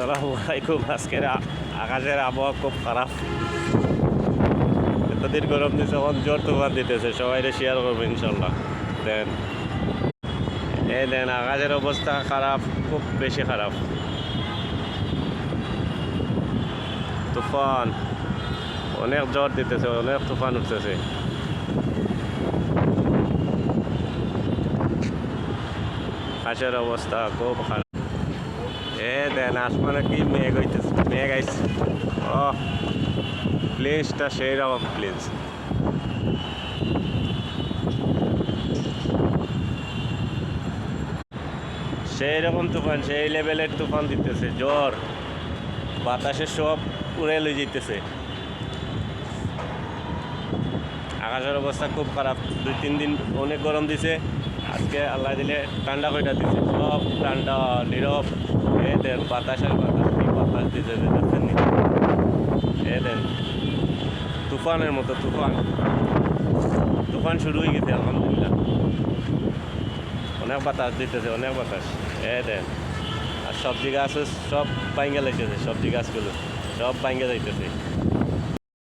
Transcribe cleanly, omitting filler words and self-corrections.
আসসালামু আলাইকুম। আজকের আকাশের আবহাওয়া খুব খারাপ। এতদিন গরম দিচ্ছে, এখন জোর তুফান দিতেছে। সবাই শেয়ার করবো ইনশাল্লাহ। দেন দেন আকাশের অবস্থা খারাপ, খুব বেশি খারাপ। তুফান অনেক জোর দিতেছে, অনেক তুফান উঠতেছে। আকাশের অবস্থা খুব খারাপ। দেন আসমানে কি মেঘ হইতেছে, মেঘ আইছে। ও প্লেসটা সেই রকম প্লেস। সেই রকম তুফান, সেই লেভেলের তুফান দিতেছে, জ্বর বাতাসে সব উড়ে লই যেতেছে। আকাশের অবস্থা খুব খারাপ। 2-3 দিন অনেক গরম দিছে, আজকে আল্লাহ দিলে ঠান্ডা কইটা দিছে, সব ঠান্ডা নীরব। দেন বাতাসের বাতাস, কি বাতাস দিতে দেখছেন নি? দেন তুফানের মতো তুফান, তুফান শুরু হয়ে গেছে আলহামদুলিল্লাহ। অনেক বাতাস দিতেছে, অনেক বাতাস। দেন আর সবজি গাছ সব ভাঙ্গে লাইতেছে, সবজি গাছগুলো সব ভাঙ্গে যাইতেছে।